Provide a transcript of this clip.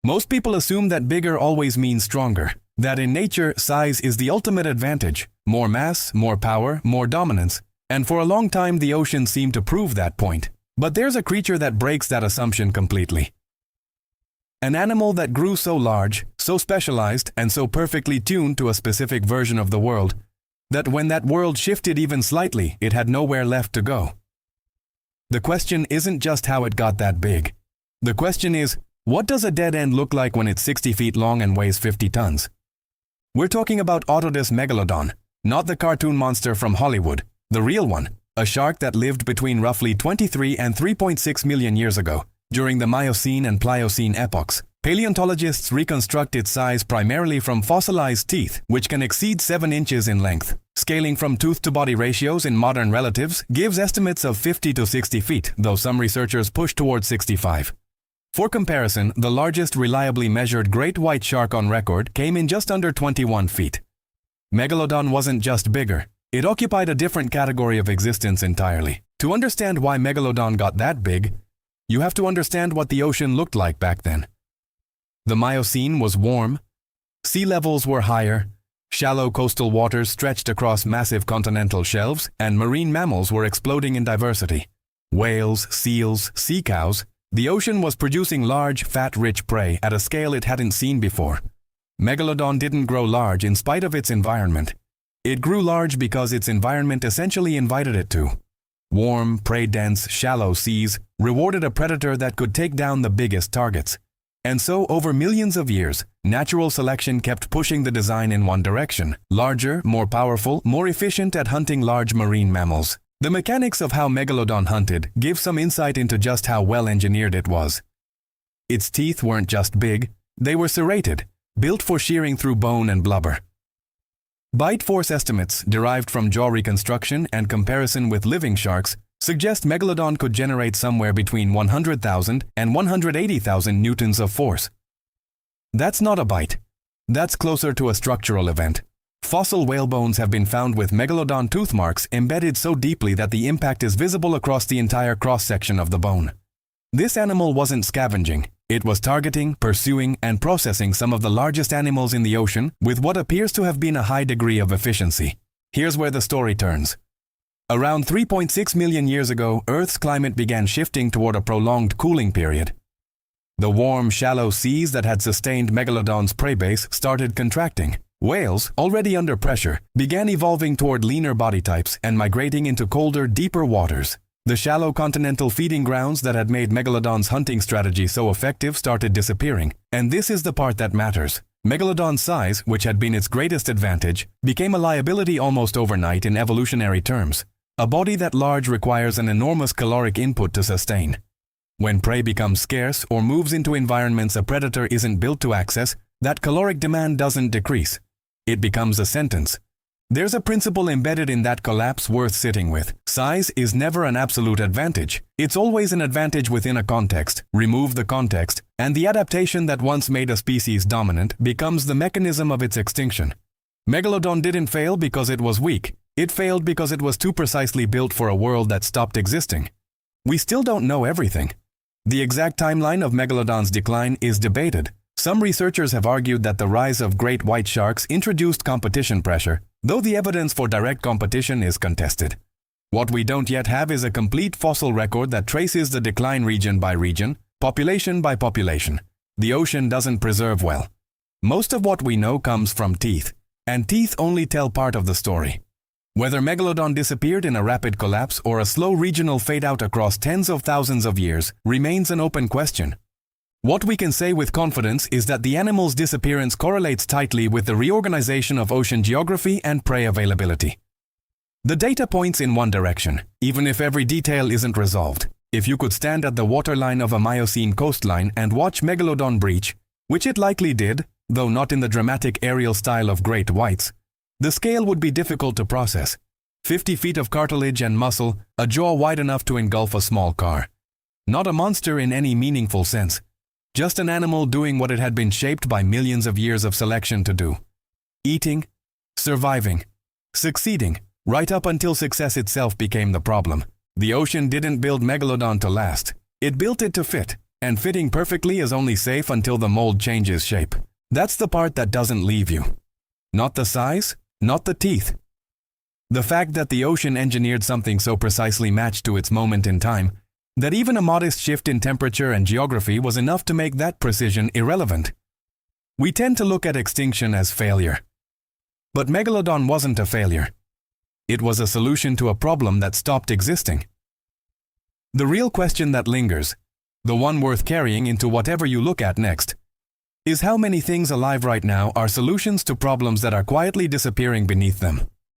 Most people assume that bigger always means stronger, that in nature, size is the ultimate advantage, more mass, more power, more dominance, and for a long time the ocean seemed to prove that point. But there's a creature that breaks that assumption completely. An animal that grew so large, so specialized, and so perfectly tuned to a specific version of the world, that when that world shifted even slightly, it had nowhere left to go. The question isn't just how it got that big. The question is, what does a dead end look like when it's 60 feet long and weighs 50 tons? We're talking about Autodus Megalodon, not the cartoon monster from Hollywood, the real one, a shark that lived between roughly 23 and 3.6 million years ago, during the Miocene and Pliocene epochs. Paleontologists reconstruct its size primarily from fossilized teeth, which can exceed 7 inches in length. Scaling from tooth-to-body ratios in modern relatives gives estimates of 50 to 60 feet, though some researchers push towards 65. For comparison, the largest reliably measured great white shark on record came in just under 21 feet. Megalodon wasn't just bigger, it occupied a different category of existence entirely. To understand why Megalodon got that big, you have to understand what the ocean looked like back then. The Miocene was warm, sea levels were higher, shallow coastal waters stretched across massive continental shelves, and marine mammals were exploding in diversity. Whales, seals, sea cows. The ocean was producing large, fat-rich prey at a scale it hadn't seen before. Megalodon didn't grow large in spite of its environment. It grew large because its environment essentially invited it to. Warm, prey-dense, shallow seas rewarded a predator that could take down the biggest targets. And so, over millions of years, natural selection kept pushing the design in one direction: larger, more powerful, more efficient at hunting large marine mammals. The mechanics of how Megalodon hunted give some insight into just how well engineered it was. Its teeth weren't just big, they were serrated, built for shearing through bone and blubber. Bite force estimates, derived from jaw reconstruction and comparison with living sharks, suggest Megalodon could generate somewhere between 100,000 and 180,000 newtons of force. That's not a bite. That's closer to a structural event. Fossil whale bones have been found with Megalodon tooth marks embedded so deeply that the impact is visible across the entire cross-section of the bone. This animal wasn't scavenging. It was targeting, pursuing, and processing some of the largest animals in the ocean with what appears to have been a high degree of efficiency. Here's where the story turns. Around 3.6 million years ago, Earth's climate began shifting toward a prolonged cooling period. The warm, shallow seas that had sustained Megalodon's prey base started contracting. Whales, already under pressure, began evolving toward leaner body types and migrating into colder, deeper waters. The shallow continental feeding grounds that had made Megalodon's hunting strategy so effective started disappearing. And this is the part that matters. Megalodon's size, which had been its greatest advantage, became a liability almost overnight in evolutionary terms. A body that large requires an enormous caloric input to sustain. When prey becomes scarce or moves into environments a predator isn't built to access, that caloric demand doesn't decrease. It becomes a sentence. There's a principle embedded in that collapse worth sitting with. Size is never an absolute advantage. It's always an advantage within a context. Remove the context, and the adaptation that once made a species dominant becomes the mechanism of its extinction. Megalodon didn't fail because it was weak. It failed because it was too precisely built for a world that stopped existing. We still don't know everything. The exact timeline of Megalodon's decline is debated. Some researchers have argued that the rise of great white sharks introduced competition pressure, though the evidence for direct competition is contested. What we don't yet have is a complete fossil record that traces the decline region by region, population by population. The ocean doesn't preserve well. Most of what we know comes from teeth, and teeth only tell part of the story. Whether Megalodon disappeared in a rapid collapse or a slow regional fade-out across tens of thousands of years remains an open question. What we can say with confidence is that the animal's disappearance correlates tightly with the reorganization of ocean geography and prey availability. The data points in one direction, even if every detail isn't resolved. If you could stand at the waterline of a Miocene coastline and watch Megalodon breach, which it likely did, though not in the dramatic aerial style of great whites, the scale would be difficult to process. 50 feet of cartilage and muscle, a jaw wide enough to engulf a small car. Not a monster in any meaningful sense. Just an animal doing what it had been shaped by millions of years of selection to do. Eating, surviving, succeeding, right up until success itself became the problem. The ocean didn't build Megalodon to last. It built it to fit. And fitting perfectly is only safe until the mold changes shape. That's the part that doesn't leave you. Not the size, not the teeth. The fact that the ocean engineered something so precisely matched to its moment in time, that even a modest shift in temperature and geography was enough to make that precision irrelevant. We tend to look at extinction as failure. But Megalodon wasn't a failure. It was a solution to a problem that stopped existing. The real question that lingers, the one worth carrying into whatever you look at next, is how many things alive right now are solutions to problems that are quietly disappearing beneath them.